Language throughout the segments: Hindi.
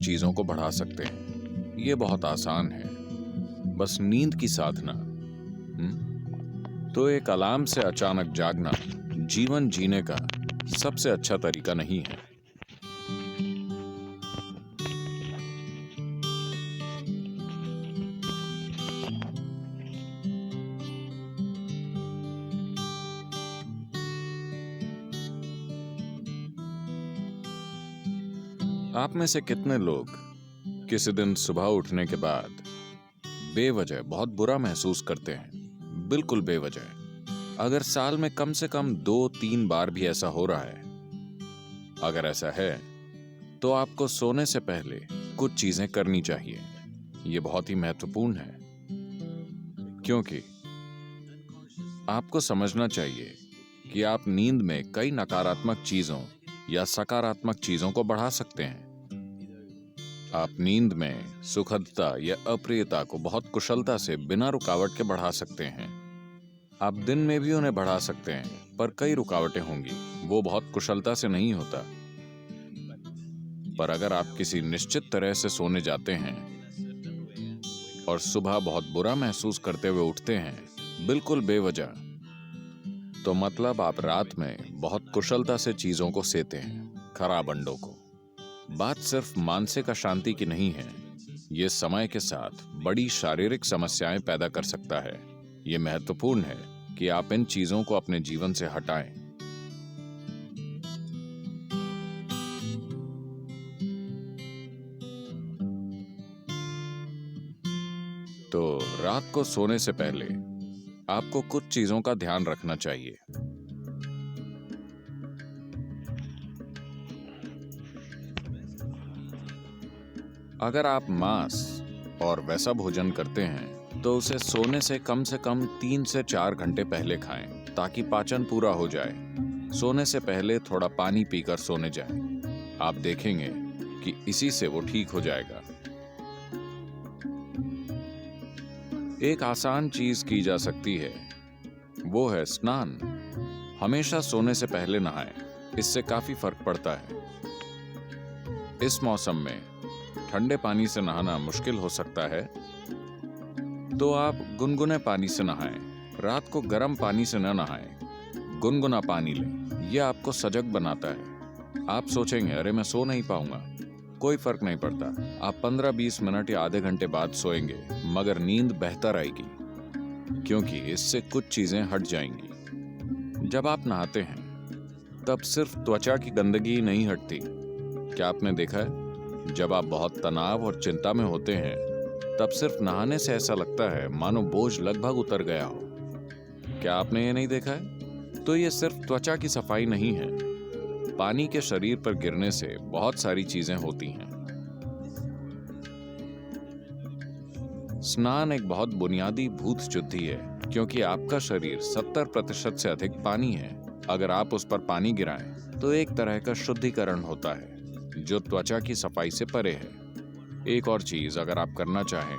चीजों को बढ़ा सकते हैं। ये बहुत आसान है, बस नींद की साधना। तो एक अलार्म से अचानक जागना जीवन जीने का सबसे अच्छा तरीका नहीं है। आप में से कितने लोग किसी दिन सुबह उठने के बाद बेवजह बहुत बुरा महसूस करते हैं? बिल्कुल बेवजह। अगर साल में कम से कम 2-3 बार भी ऐसा हो रहा है, अगर ऐसा है तो आपको सोने से पहले कुछ चीजें करनी चाहिए। ये बहुत ही महत्वपूर्ण है, क्योंकि आपको समझना चाहिए कि आप नींद में कई नकारात्मक चीजों या सकारात्मक चीजों को बढ़ा सकते हैं। आप नींद में सुखदता या अप्रियता को बहुत कुशलता से बिना रुकावट के बढ़ा सकते हैं। आप दिन में भी उन्हें बढ़ा सकते हैं, पर कई रुकावटें होंगी, वो बहुत कुशलता से नहीं होता। पर अगर आप किसी निश्चित तरह से सोने जाते हैं और सुबह बहुत बुरा महसूस करते हुए उठते हैं, बिल्कुल बेवजह, तो मतलब आप रात में बहुत कुशलता से चीजों को सेते हैं, खराब अंडों को। बात सिर्फ मानसिक अशांति की नहीं है, ये समय के साथ बड़ी शारीरिक समस्याएं पैदा कर सकता है। ये महत्वपूर्ण है कि आप इन चीजों को अपने जीवन से हटाएं। तो रात को सोने से पहले आपको कुछ चीजों का ध्यान रखना चाहिए। अगर आप मांस और वैसा भोजन करते हैं तो उसे सोने से कम 3 से 4 घंटे पहले खाएं, ताकि पाचन पूरा हो जाए। सोने से पहले थोड़ा पानी पीकर सोने जाएं। आप देखेंगे कि इसी से वो ठीक हो जाएगा। एक आसान चीज की जा सकती है, वो है स्नान। हमेशा सोने से पहले नहाएं, इससे काफी फर्क पड़ता है। इस मौसम में ठंडे पानी से नहाना मुश्किल हो सकता है, तो आप गुनगुने पानी से नहाएं। रात को गर्म पानी से न नहाएं, गुनगुना पानी लें। यह आपको सजग बनाता है। आप सोचेंगे, अरे मैं सो नहीं पाऊंगा। कोई फर्क नहीं पड़ता। आप 15-20 मिनट या आधे घंटे बाद सोएंगे, मगर नींद बेहतर आएगी, क्योंकि इससे कुछ चीजें हट जाएंगी। जब आप नहाते हैं तब सिर्फ त्वचा की गंदगी नहीं हटती। क्या आपने देखा है, जब आप बहुत तनाव और चिंता में होते हैं, तब सिर्फ नहाने से ऐसा लगता है मानो बोझ लगभग उतर गया हो। क्या आपने ये नहीं देखा है? तो ये सिर्फ त्वचा की सफाई नहीं है, पानी के शरीर पर गिरने से बहुत सारी चीजें होती हैं। स्नान एक बहुत बुनियादी भूत शुद्धि है, क्योंकि आपका शरीर 70% से अधिक पानी है। अगर आप उस पर पानी गिराएं तो एक तरह का शुद्धिकरण होता है, जो त्वचा की सफाई से परे है। एक और चीज अगर आप करना चाहें,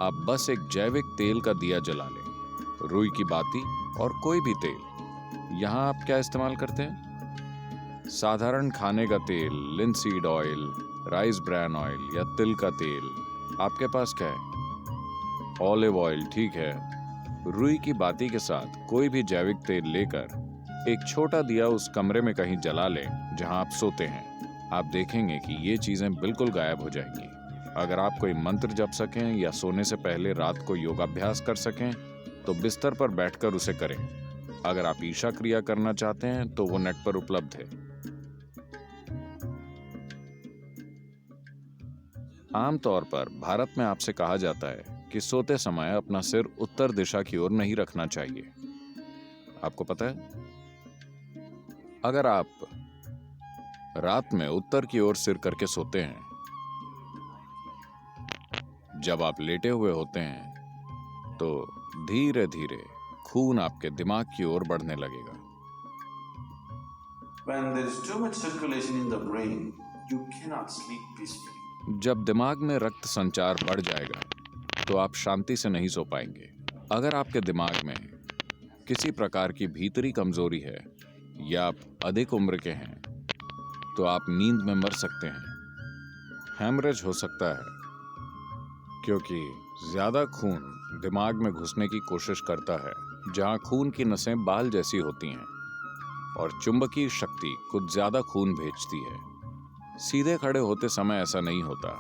आप बस एक जैविक तेल का दिया जला लें। रुई की बाती और कोई भी तेल। यहाँ आप क्या इस्तेमाल करते हैं? साधारण खाने का तेल, linseed oil, rice bran oil या तिल का तेल। आपके पास क्या है? ऑलिव ऑयल, ठीक है। रुई की बाती के साथ कोई भी जैविक तेल लेकर एक छोटा दिया उस कमरे में कहीं जला लें जहां आप सोते हैं। आप देखेंगे कि ये चीजें बिल्कुल गायब हो जाएंगी। अगर आप कोई मंत्र जप सकें या सोने से पहले रात को योगाभ्यास कर सकें, तो बिस्तर पर बैठकर उसे करें। अगर आप ईशा क्रिया करना चाहते हैं तो वो नेट पर उपलब्ध है। आमतौर पर भारत में आपसे कहा जाता है कि सोते समय अपना सिर उत्तर दिशा की ओर नहीं रखना चाहिए। आपको पता है, अगर आप रात में उत्तर की ओर सिर करके सोते हैं, जब आप लेटे हुए होते हैं, तो धीरे धीरे खून आपके दिमाग की ओर बढ़ने लगेगा। When there is too much circulation in the brain, you cannot sleep peacefully. जब दिमाग में रक्त संचार बढ़ जाएगा, तो आप शांति से नहीं सो पाएंगे। अगर आपके दिमाग में किसी प्रकार की भीतरी कमजोरी है या आप अधिक उम्र के हैं, तो आप नींद में मर सकते हैं। हैमरेज हो सकता है, क्योंकि ज्यादा खून दिमाग में घुसने की कोशिश करता है, जहां खून की नसें बाल जैसी होती हैं और चुंबकीय शक्ति कुछ ज्यादा खून भेजती है। सीधे खड़े होते समय ऐसा नहीं होता।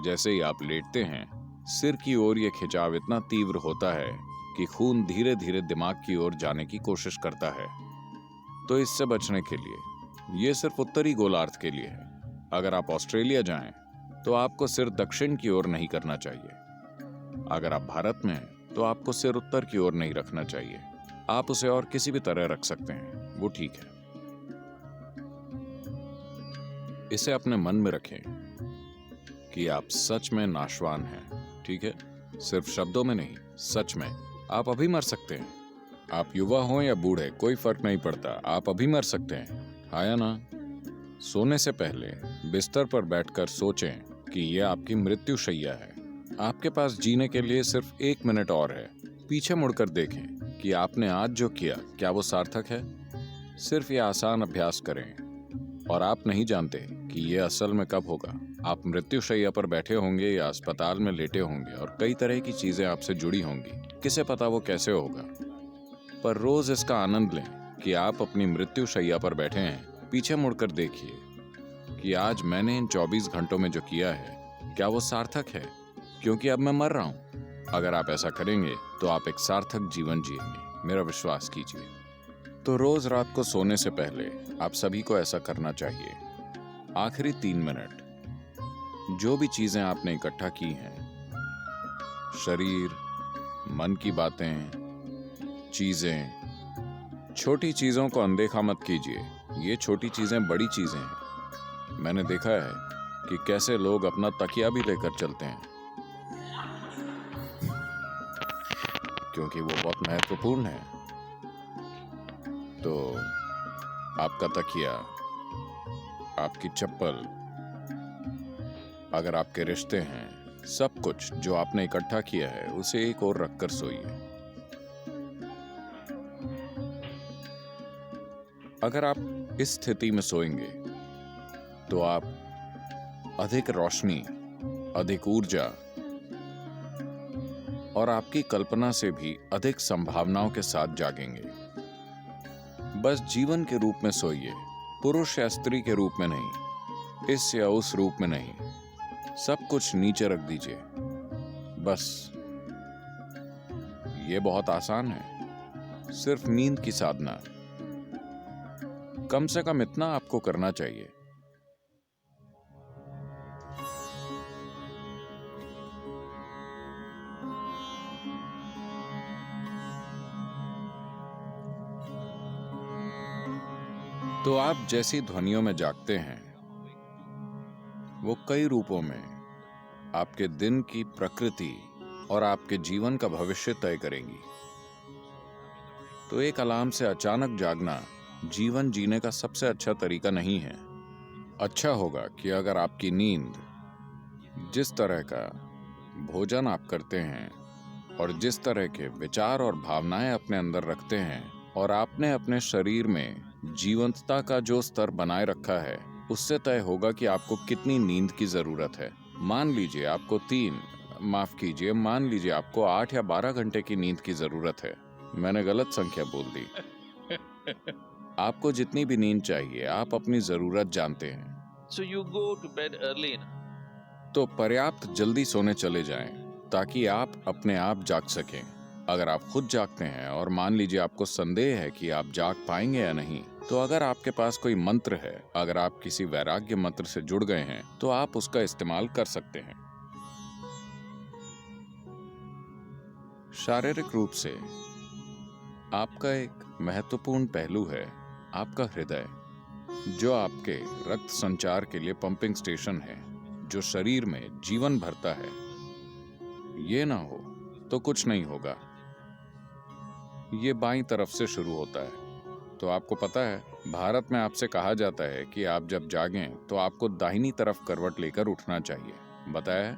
जैसे ही आप लेटते हैं, सिर की ओर यह खिंचाव इतना तीव्र होता है कि खून धीरे धीरे दिमाग की ओर जाने की कोशिश करता है। तो इससे बचने के लिए, यह सिर्फ उत्तरी गोलार्ध के लिए है। अगर आप ऑस्ट्रेलिया जाएं, तो आपको सिर दक्षिण की ओर नहीं करना चाहिए। अगर आप भारत में हैं, तो आपको सिर उत्तर की ओर नहीं रखना चाहिए। आप उसे और किसी भी तरह रख सकते हैं, वो ठीक है। इसे अपने मन में रखें कि आप सच में नाशवान हैं, ठीक है? सिर्फ शब्दों में नहीं, सच में। आप अभी मर सकते हैं। आप युवा हो या बूढ़े, कोई फर्क नहीं पड़ता, आप अभी मर सकते हैं, हाँ या ना? सोने से पहले बिस्तर पर बैठकर सोचें कि यह आपकी मृत्युशैया है। आपके पास जीने के लिए सिर्फ 1 मिनट और है। पीछे मुड़कर देखें कि आपने आज जो किया, क्या वो सार्थक है? सिर्फ ये आसान अभ्यास करें, और आप नहीं जानते कि ये असल में कब होगा। आप मृत्युशैया पर बैठे होंगे या अस्पताल में लेटे होंगे, और कई तरह की चीजें आपसे जुड़ी होंगी। किसे पता वो कैसे होगा? पर रोज इसका आनंद लें कि आप अपनी मृत्युशैया पर बैठे हैं। पीछे मुड़कर देखिए कि आज मैंने इन 24 घंटों में जो किया है, क्या वो सार्थक है? क्योंकि अब मैं मर रहा हूं। अगर आप ऐसा करेंगे तो आप एक सार्थक जीवन जिएंगे, मेरा विश्वास कीजिए। तो रोज रात को सोने से पहले आप सभी को ऐसा करना चाहिए। आखिरी 3 मिनट, जो भी चीजें आपने इकट्ठा की हैं, शरीर, मन की बातें, चीजें, छोटी चीजों को अनदेखा मत कीजिए। ये छोटी चीजें बड़ी चीजें हैं। मैंने देखा है कि कैसे लोग अपना तकिया भी लेकर चलते हैं, क्योंकि वो बहुत महत्वपूर्ण है। तो आपका तकिया, आपकी चप्पल, अगर आपके रिश्ते हैं, सब कुछ जो आपने इकट्ठा किया है, उसे एक ओर रखकर सोइए। अगर आप इस स्थिति में सोएंगे, तो आप अधिक रोशनी, अधिक ऊर्जा और आपकी कल्पना से भी अधिक संभावनाओं के साथ जागेंगे। बस जीवन के रूप में सोइए, पुरुष या स्त्री के रूप में नहीं, इस या उस रूप में नहीं। सब कुछ नीचे रख दीजिए। बस ये बहुत आसान है, सिर्फ नींद की साधना। कम से कम इतना आपको करना चाहिए। तो आप जैसी ध्वनियों में जागते हैं, वो कई रूपों में आपके दिन की प्रकृति और आपके जीवन का भविष्य तय करेंगी। तो एक अलार्म से अचानक जागना जीवन जीने का सबसे अच्छा तरीका नहीं है। अच्छा होगा कि अगर आपकी नींद, जिस तरह का भोजन आप करते हैं और जिस तरह के विचार और भावनाएं अपने अंदर रखते हैं, और आपने अपने शरीर में जीवंतता का जो स्तर बनाए रखा है, उससे तय होगा कि आपको कितनी नींद की जरूरत है। मान लीजिए आपको 8 या 12 घंटे की नींद की जरूरत है। मैंने गलत संख्या बोल दी। आपको जितनी भी नींद चाहिए, आप अपनी जरूरत जानते हैं। So you go to bed early enough. तो पर्याप्त जल्दी सोने चले जाएं, ताकि आप अपने आप जाग सकें। अगर आप खुद जागते हैं और मान लीजिए आपको संदेह है कि आप जाग पाएंगे या नहीं, तो अगर आपके पास कोई मंत्र है, अगर आप किसी वैराग्य मंत्र से जुड़ गए हैं, तो आप उसका इस्तेमाल कर सकते हैं। शारीरिक रूप से आपका एक महत्वपूर्ण पहलू है आपका हृदय, जो आपके रक्त संचार के लिए पंपिंग स्टेशन है, जो शरीर में जीवन भरता है। ये ना हो तो कुछ नहीं होगा। ये बाईं तरफ से शुरू होता है। तो आपको पता है, भारत में आपसे कहा जाता है कि आप जब जागें तो आपको दाहिनी तरफ करवट लेकर उठना चाहिए। बताया है,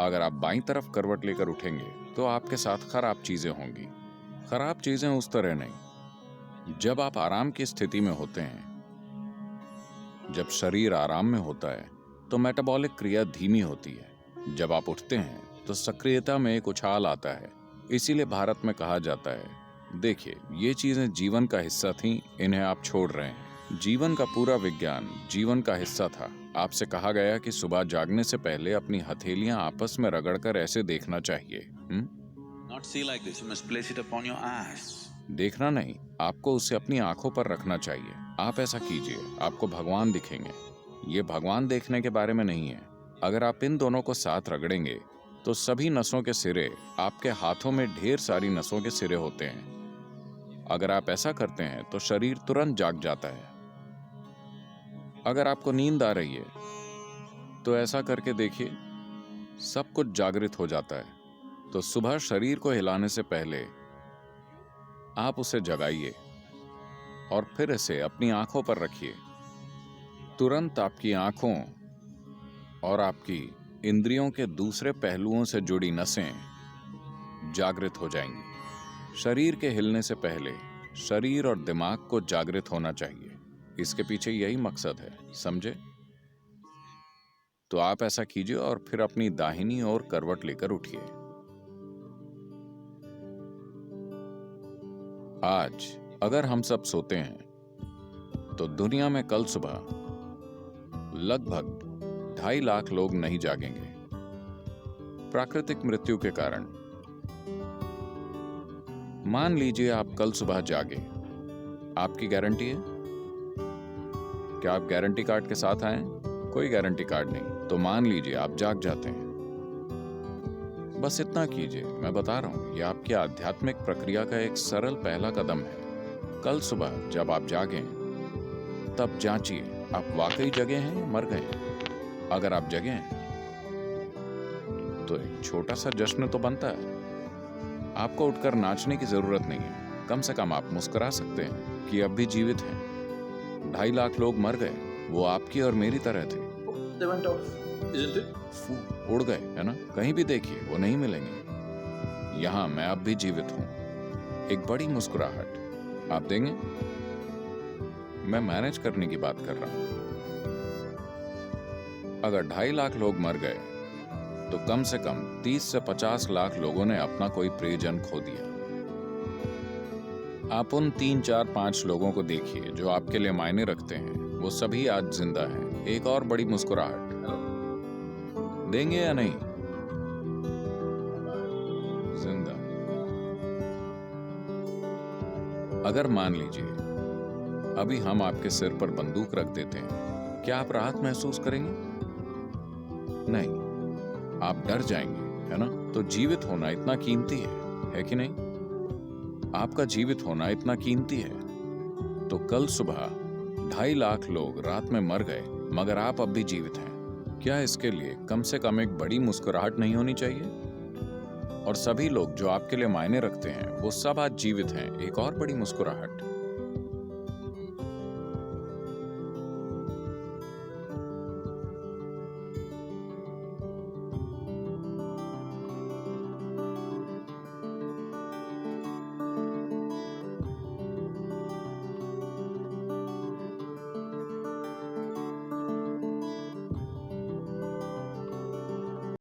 अगर आप बाईं तरफ करवट लेकर उठेंगे तो आपके साथ खराब चीजें होंगी। खराब चीजें उस तरह नहीं, जब आप आराम की स्थिति में होते हैं, जब शरीर आराम में होता है, तो मेटाबॉलिक क्रिया धीमी होती है। जब आप उठते हैं तो सक्रियता में एक उछाल आता है। इसीलिए भारत में कहा जाता है, देखिए ये चीजें जीवन का हिस्सा थीं, इन्हें आप छोड़ रहे हैं। जीवन का पूरा विज्ञान जीवन का हिस्सा था। आपसे कहा गया कि सुबह जागने से पहले अपनी हथेलियां आपस में रगड़कर ऐसे देखना चाहिए। Not see like this. You must place it upon your eyes. देखना नहीं, आपको उसे अपनी आंखों पर रखना चाहिए। आप ऐसा कीजिए, आपको भगवान दिखेंगे। ये भगवान देखने के बारे में नहीं है। अगर आप इन दोनों को साथ रगड़ेंगे तो सभी नसों के सिरे, आपके हाथों में ढेर सारी नसों के सिरे होते हैं। अगर आप ऐसा करते हैं तो शरीर तुरंत जाग जाता है। अगर आपको नींद आ रही है तो ऐसा करके देखिए, सब कुछ जागृत हो जाता है। तो सुबह शरीर को हिलाने से पहले आप उसे जगाइए और फिर इसे अपनी आंखों पर रखिए। तुरंत आपकी आंखों और आपकी इंद्रियों के दूसरे पहलुओं से जुड़ी नसें जागृत हो जाएंगी। शरीर के हिलने से पहले शरीर और दिमाग को जागृत होना चाहिए। इसके पीछे यही मकसद है, समझे? तो आप ऐसा कीजिए और फिर अपनी दाहिनी ओर करवट लेकर उठिए। आज अगर हम सब सोते हैं तो दुनिया में कल सुबह लगभग 2.5 लाख लोग नहीं जागेंगे प्राकृतिक मृत्यु के कारण। मान लीजिए आप कल सुबह जागे, आपकी गारंटी है? क्या आप गारंटी कार्ड के साथ आए? कोई गारंटी कार्ड नहीं। तो मान लीजिए आप जाग जाते हैं। बस इतना कीजिए, मैं बता रहा हूं, यह आपकी आध्यात्मिक प्रक्रिया का एक सरल पहला कदम है। कल सुबह जब आप जागें तब जांचिए आप वाकई जगे हैं या मर गए। अगर आप जगे हैं तो एक छोटा सा जश्न तो बनता है। आपको उठकर नाचने की जरूरत नहीं है, कम से कम आप मुस्कुरा सकते हैं कि अब भी जीवित हैं। 2.5 लाख लोग मर गए, वो आपकी और मेरी तरह थे। They went off, isn't it? उड़ गए, है ना? कहीं भी देखिए वो नहीं मिलेंगे। यहां मैं अब भी जीवित हूं। एक बड़ी मुस्कुराहट आप देंगे? मैं मैनेज करने की बात कर रहा हूं। अगर 2.5 लाख लोग मर गए तो कम से कम 30 से 50 लाख लोगों ने अपना कोई प्रियजन खो दिया। आप उन 3, 4, 5 लोगों को देखिए जो आपके लिए मायने रखते हैं, वो सभी आज जिंदा हैं। एक और बड़ी मुस्कुराहट देंगे या नहीं? जिंदा। अगर मान लीजिए अभी हम आपके सिर पर बंदूक रख देते हैं, क्या आप राहत महसूस करेंगे? नहीं, आप डर जाएंगे, है ना? तो जीवित होना इतना कीमती है कि नहीं? आपका जीवित होना इतना कीमती है। तो कल सुबह 2.5 लाख लोग रात में मर गए, मगर आप अब भी जीवित हैं। क्या इसके लिए कम से कम एक बड़ी मुस्कुराहट नहीं होनी चाहिए? और सभी लोग जो आपके लिए मायने रखते हैं, वो सब आज जीवित हैं। एक और बड़ी मुस्कुराहट।